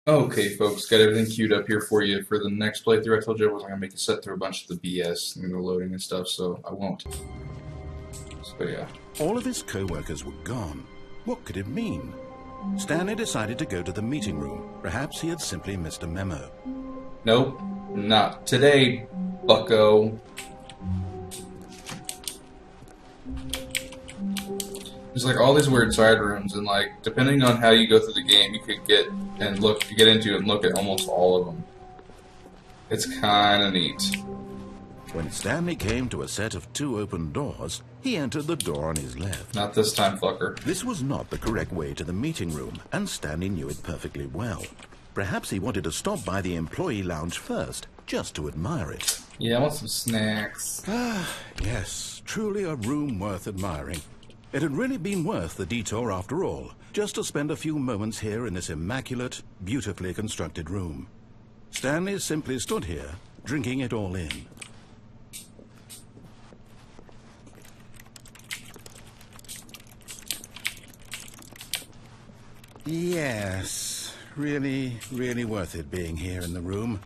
Okay, folks, got everything queued up here for you for the next playthrough. I told you I wasn't gonna make you sit through a bunch of the BS and the loading and stuff, so I won't. So yeah. All of his co-workers were gone. What could it mean? Stanley decided to go to the meeting room. Perhaps he had simply missed a memo. Nope, not today, bucko. There's like all these weird side rooms, and like depending on how you go through the game, you could get into and look at almost all of them. It's kind of neat. When Stanley came to a set of two open doors, he entered the door on his left. Not this time, fucker. This was not the correct way to the meeting room, and Stanley knew it perfectly well. Perhaps he wanted to stop by the employee lounge first, just to admire it. Yeah, I want some snacks. Yes, truly a room worth admiring. It had really been worth the detour after all, just to spend a few moments here in this immaculate, beautifully constructed room. Stanley simply stood here, drinking it all in. Yes, really, really worth it being here in the room.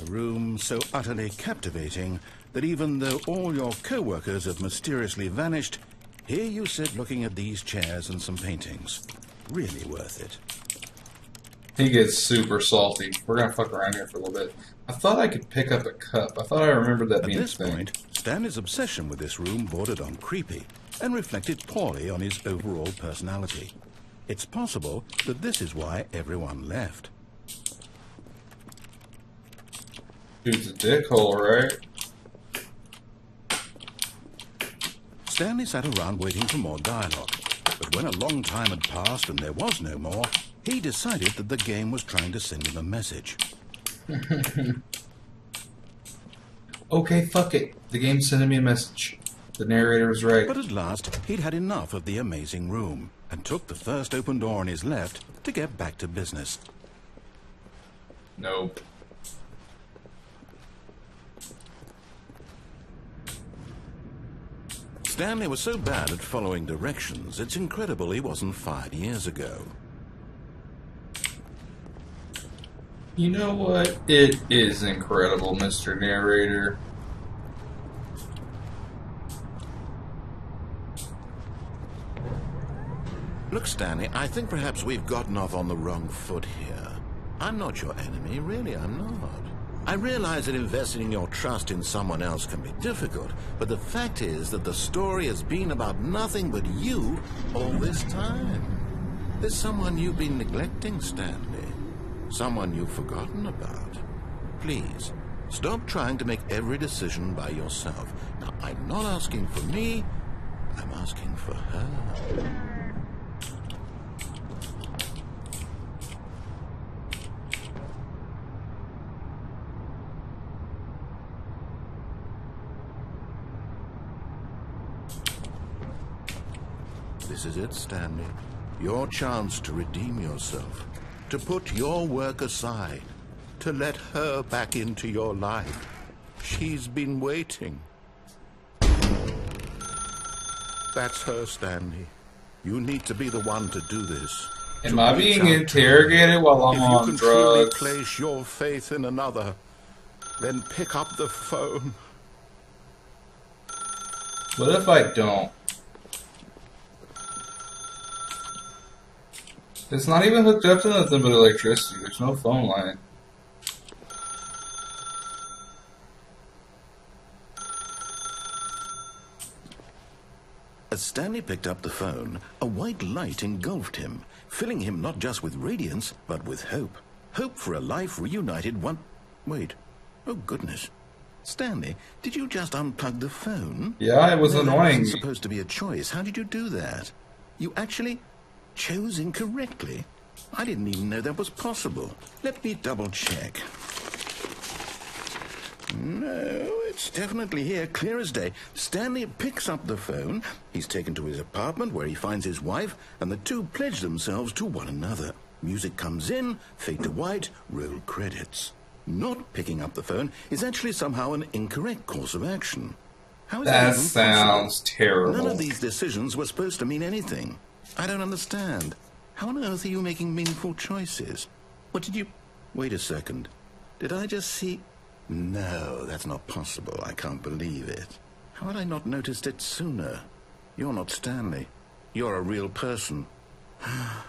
A room so utterly captivating that even though all your co-workers have mysteriously vanished, here you sit looking at these chairs and some paintings. Really worth it. He gets super salty. We're gonna fuck around here for a little bit. I thought I could pick up a cup. I thought I remembered that being a thing. At this point, Stanley's obsession with this room bordered on creepy and reflected poorly on his overall personality. It's possible that this is why everyone left. Dude's a dickhole, right? Stanley sat around waiting for more dialogue, but when a long time had passed and there was no more, he decided that the game was trying to send him a message. Okay, fuck it. The game's sending me a message. The narrator was right. But at last, he'd had enough of the amazing room and took the first open door on his left to get back to business. Nope. Stanley was so bad at following directions, it's incredible he wasn't fired years ago. You know what? It is incredible, Mr. Narrator. Look, Stanley, I think perhaps we've gotten off on the wrong foot here. I'm not your enemy, really, I'm not. I realize that investing your trust in someone else can be difficult, but the fact is that the story has been about nothing but you all this time. There's someone you've been neglecting, Stanley. Someone you've forgotten about. Please, stop trying to make every decision by yourself. Now, I'm not asking for me, I'm asking for her. This is it, Stanley. Your chance to redeem yourself. To put your work aside. To let her back into your life. She's been waiting. That's her, Stanley. You need to be the one to do this. Am I being interrogated while I'm on drugs? If you can truly place your faith in another, then pick up the phone. What if I don't? It's not even hooked up to nothing but electricity. There's no phone line. As Stanley picked up the phone, a white light engulfed him, filling him not just with radiance, but with hope. Hope for a life reunited one... Wait. Oh, goodness. Stanley, did you just unplug the phone? Yeah, it was annoying. It wasn't supposed to be a choice. How did you do that? You actually chose incorrectly. I didn't even know that was possible. Let me double check. No, it's definitely here, clear as day. Stanley picks up the phone. He's taken to his apartment where he finds his wife, and the two pledge themselves to one another. Music comes in, fade to white, roll credits. Not picking up the phone is actually somehow an incorrect course of action. How is That even sounds possible? terrible. None of these decisions were supposed to mean anything. I don't understand. How on earth are you making meaningful choices? What did you... Wait a second. Did I just see... No, that's not possible. I can't believe it. How had I not noticed it sooner? You're not Stanley. You're a real person. I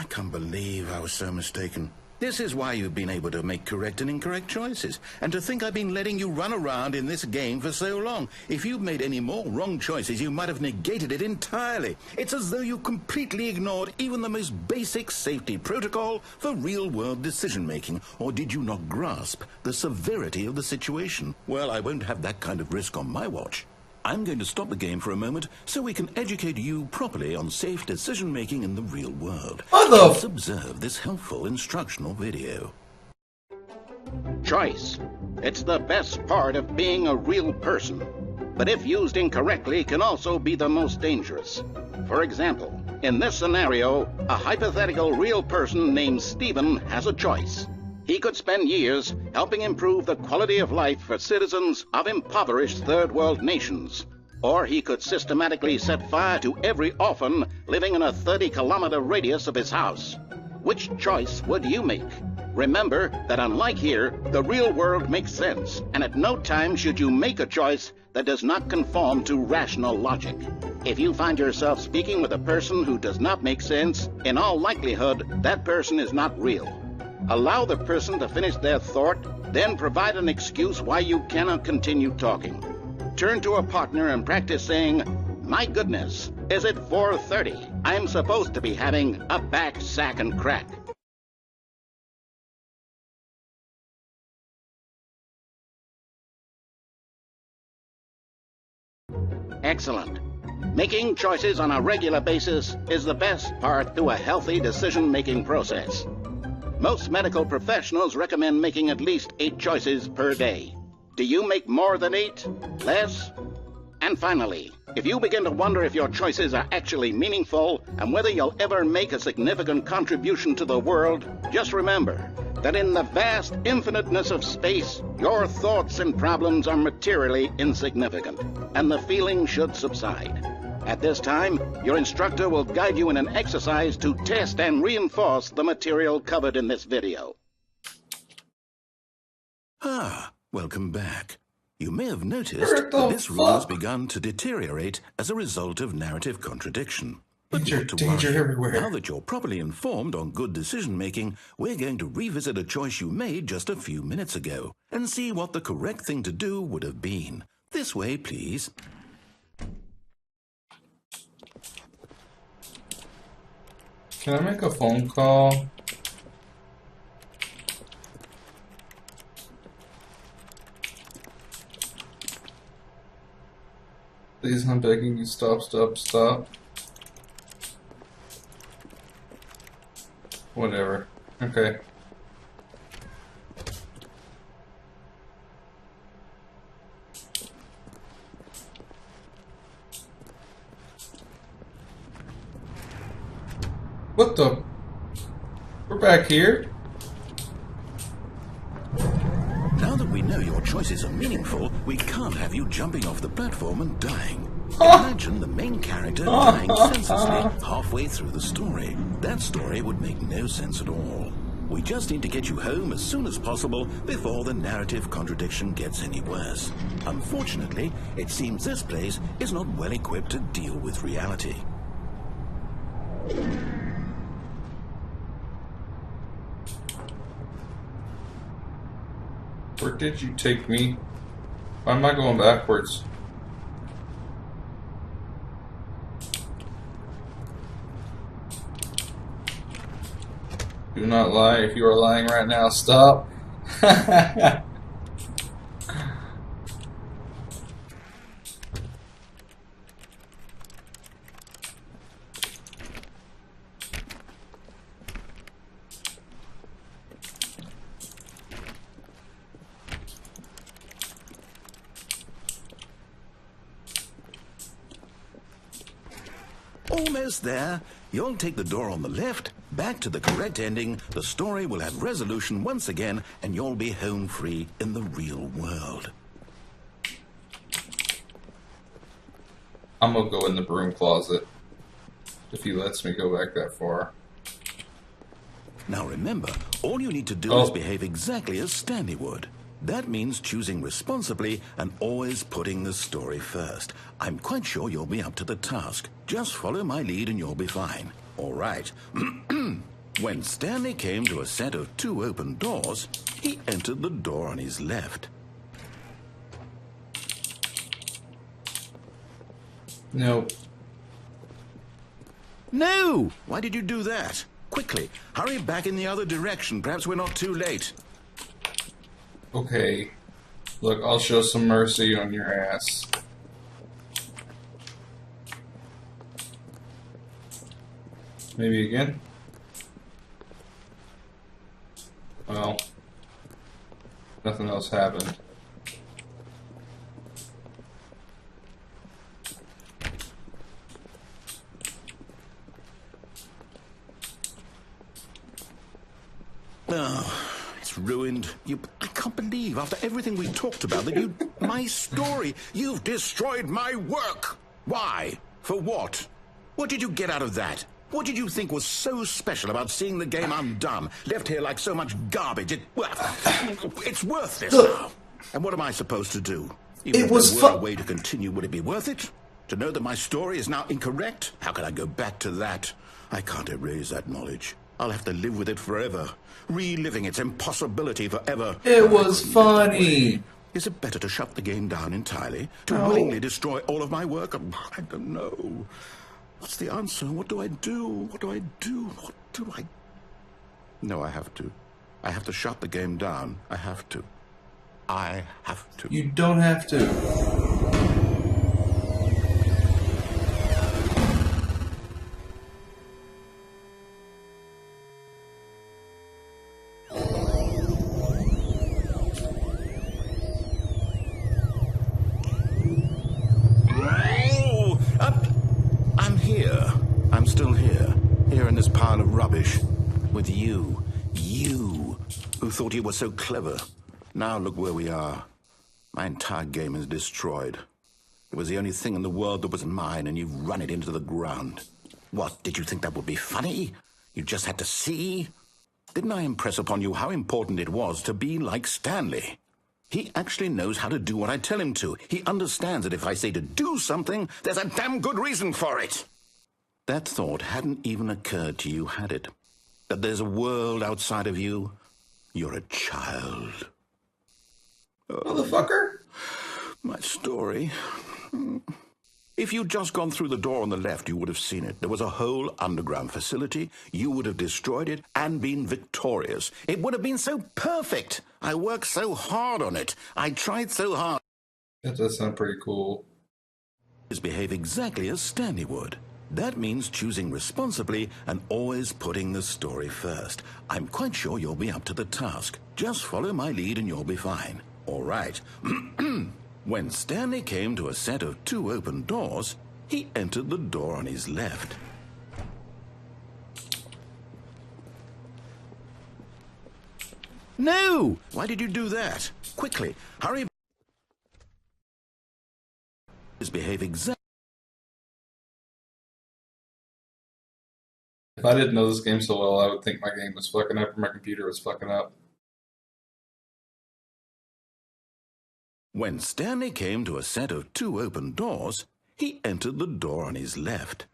can't believe I was so mistaken. This is why you've been able to make correct and incorrect choices. And to think I've been letting you run around in this game for so long. If you'd made any more wrong choices, you might have negated it entirely. It's as though you completely ignored even the most basic safety protocol for real-world decision-making. Or did you not grasp the severity of the situation? Well, I won't have that kind of risk on my watch. I'm going to stop the game for a moment so we can educate you properly on safe decision-making in the real world. Let's observe this helpful instructional video. Choice. It's the best part of being a real person. But if used incorrectly, can also be the most dangerous. For example, in this scenario, a hypothetical real person named Stephen has a choice. He could spend years helping improve the quality of life for citizens of impoverished third world nations. Or he could systematically set fire to every orphan living in a 30-kilometer radius of his house. Which choice would you make? Remember that unlike here, the real world makes sense, and at no time should you make a choice that does not conform to rational logic. If you find yourself speaking with a person who does not make sense, in all likelihood, that person is not real. Allow the person to finish their thought, then provide an excuse why you cannot continue talking. Turn to a partner and practice saying, "My goodness, is it 4:30? I'm supposed to be having a back, sack, and crack." Excellent. Making choices on a regular basis is the best part to a healthy decision-making process. Most medical professionals recommend making at least 8 choices per day. Do you make more than 8? Less? And finally, if you begin to wonder if your choices are actually meaningful and whether you'll ever make a significant contribution to the world, just remember that in the vast infiniteness of space, your thoughts and problems are materially insignificant, and the feeling should subside. At this time, your instructor will guide you in an exercise to test and reinforce the material covered in this video. Welcome back. You may have noticed that this room has begun to deteriorate as a result of narrative contradiction. But Danger everywhere. Now that you're properly informed on good decision-making, we're going to revisit a choice you made just a few minutes ago and see what the correct thing to do would have been. This way, please. Can I make a phone call? Please, I'm begging you, stop. Whatever. Okay. What the? We're back here. Now that we know your choices are meaningful, we can't have you jumping off the platform and dying. Imagine the main character dying senselessly halfway through the story. That story would make no sense at all. We just need to get you home as soon as possible before the narrative contradiction gets any worse. Unfortunately, it seems this place is not well equipped to deal with reality. Where did you take me? Why am I going backwards? Do not lie. If you are lying right now, stop. Almost there. You'll take the door on the left, back to the correct ending, the story will have resolution once again, and you'll be home free in the real world. I'm gonna go in the broom closet if he lets me go back that far. Now remember, all you need to do is behave exactly as Stanley would. That means choosing responsibly and always putting the story first. I'm quite sure you'll be up to the task. Just follow my lead and you'll be fine. All right. When Stanley came to a set of 2 open doors, he entered the door on his left. No. No! Why did you do that? Quickly, hurry back in the other direction. Perhaps we're not too late. Okay. Look, I'll show some mercy on your ass. Maybe again? Well, nothing else happened. Oh, it's ruined. I can't believe, after everything we talked about, that you... My story. You've destroyed my work. Why? For what? What did you get out of that? What did you think was so special about seeing the game undone, left here like so much garbage? It's worthless now. And what am I supposed to do? Even if there were a way to continue, would it be worth it? To know that my story is now incorrect? How can I go back to that? I can't erase that knowledge. I'll have to live with it forever, reliving its impossibility forever. It was funny. Is it better to shut the game down entirely? To willingly destroy all of my work? I don't know. What's the answer? What do I do? What do I do? What do I... No, I have to. I have to shut the game down. I have to. I have to. You don't have to. I'm here. I'm still here. Here in this pile of rubbish. With you. You. Who thought you were so clever. Now look where we are. My entire game is destroyed. It was the only thing in the world that was mine, and you've run it into the ground. What, did you think that would be funny? You just had to see? Didn't I impress upon you how important it was to be like Stanley? He actually knows how to do what I tell him to. He understands that if I say to do something, there's a damn good reason for it. That thought hadn't even occurred to you, had it? That there's a world outside of you? You're a child. Motherfucker. My story. If you'd just gone through the door on the left, you would have seen it. There was a whole underground facility. You would have destroyed it and been victorious. It would have been so perfect. I worked so hard on it. I tried so hard. That does sound pretty cool. Behave exactly as Stanley would. That means choosing responsibly and always putting the story first. I'm quite sure you'll be up to the task. Just follow my lead and you'll be fine. All right. When Stanley came to a set of 2 open doors, he entered the door on his left. No! Why did you do that? Quickly, hurry. Behave exactly. If I didn't know this game so well, I would think my game was fucking up or my computer was fucking up. When Stanley came to a set of 2 open doors, he entered the door on his left.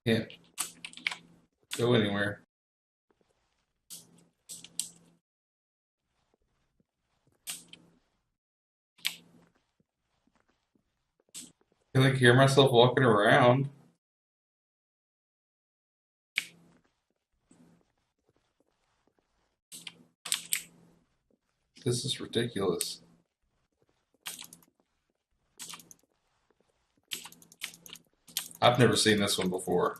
Can't go anywhere. I can like hear myself walking around. This is ridiculous. I've never seen this one before.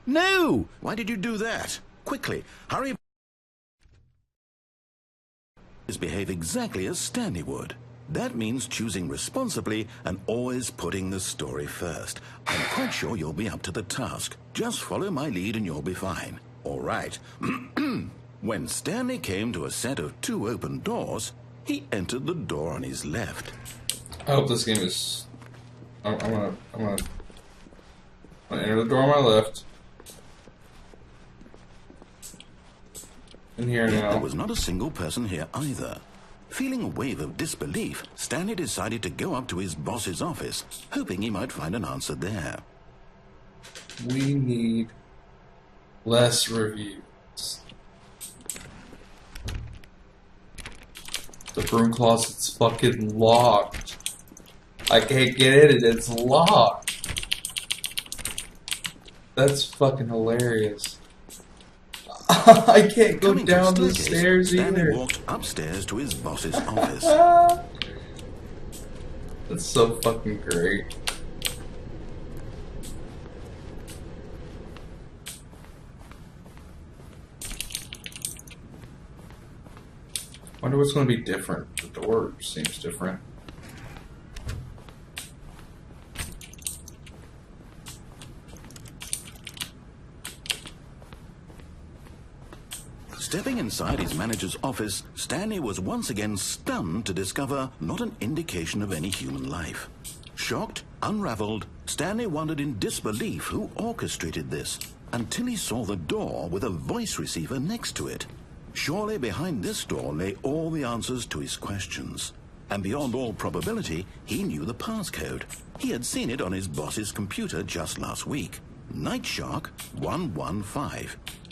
No! Why did you do that? Quickly, hurry. Behave exactly as Stanley would. That means choosing responsibly and always putting the story first. I'm quite sure you'll be up to the task. Just follow my lead and you'll be fine. All right. When Stanley came to a set of 2 open doors, he entered the door on his left. I hope this game is... I'm gonna enter the door on my left. In here now. There was not a single person here either. Feeling a wave of disbelief, Stanley decided to go up to his boss's office, hoping he might find an answer there. We need less reviews. The broom closet's fucking locked. I can't get in it, it's locked. That's fucking hilarious. I can't go down the stairs either. Stanley walked upstairs to his boss's office. That's so fucking great. Wonder what's going to be different. The door seems different. Stepping inside his manager's office, Stanley was once again stunned to discover not an indication of any human life. Shocked, unraveled, Stanley wondered in disbelief who orchestrated this, until he saw the door with a voice receiver next to it. Surely behind this door lay all the answers to his questions. And beyond all probability, he knew the passcode. He had seen it on his boss's computer just last week. Night Shark 115.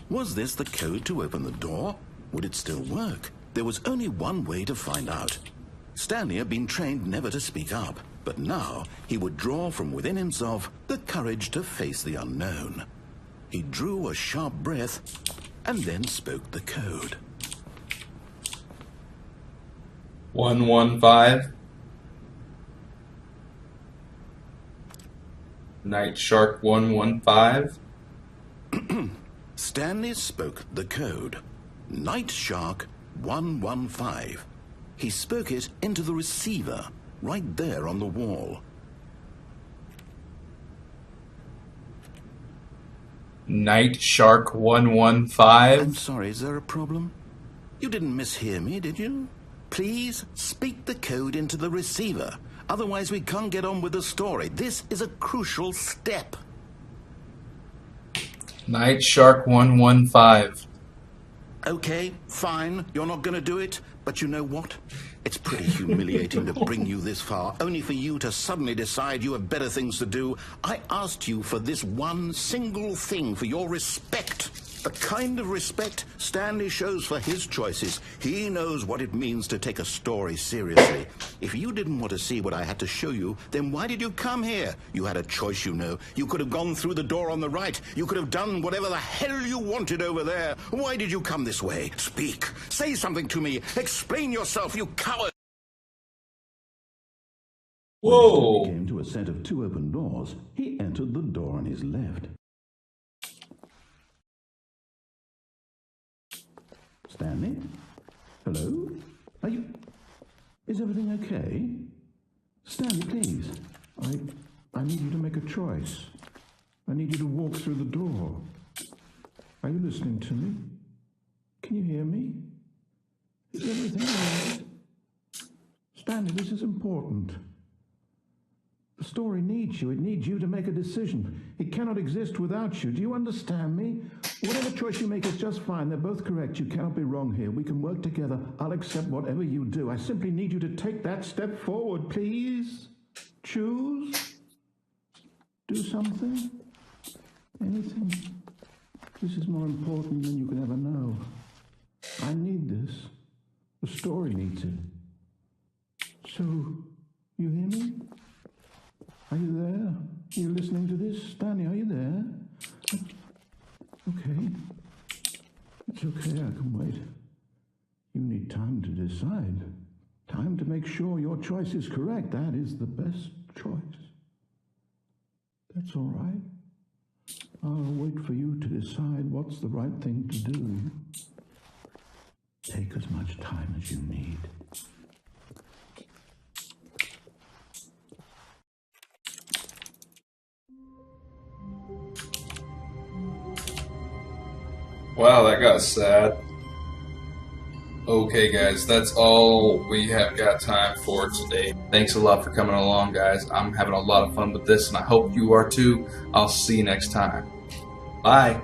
Was this the code to open the door? Would it still work? There was only one way to find out. Stanley had been trained never to speak up, but now he would draw from within himself the courage to face the unknown. He drew a sharp breath and then spoke the code. 115. Night Shark 115. Stanley spoke the code. Night Shark 115. He spoke it into the receiver, right there on the wall. Night Shark 115. I'm sorry, is there a problem? You didn't mishear me, did you? Please speak the code into the receiver. Otherwise we can't get on with the story. This is a crucial step. Night Shark 115. Okay, fine, you're not going to do it, but you know what? It's pretty humiliating to bring you this far, only for you to suddenly decide you have better things to do. I asked you for this one single thing, for your respect. The kind of respect Stanley shows for his choices. He knows what it means to take a story seriously. If you didn't want to see what I had to show you, then why did you come here? You had a choice, you know. You could have gone through the door on the right. You could have done whatever the hell you wanted over there. Why did you come this way? Speak. Say something to me. Explain yourself, you coward. Whoa! When he came to a set of 2 open doors, he entered the door on his left. Stanley? Hello? Are you... Is everything okay? Stanley, please. I need you to make a choice. I need you to walk through the door. Are you listening to me? Can you hear me? Is everything all right? Stanley, this is important. The story needs you. It needs you to make a decision. It cannot exist without you. Do you understand me? Whatever choice you make is just fine. They're both correct. You cannot be wrong here. We can work together. I'll accept whatever you do. I simply need you to take that step forward, please. Choose. Do something. Anything. This is more important than you can ever know. I need this. The story needs it. So, you hear me? Are you there? Are you listening to this? Stanley, are you there? Okay. It's okay, I can wait. You need time to decide. Time to make sure your choice is correct. That is the best choice. That's all right. I'll wait for you to decide what's the right thing to do. Take as much time as you need. Wow, that got sad. Okay, guys, that's all we have got time for today. Thanks a lot for coming along, guys. I'm having a lot of fun with this, and I hope you are too. I'll see you next time. Bye.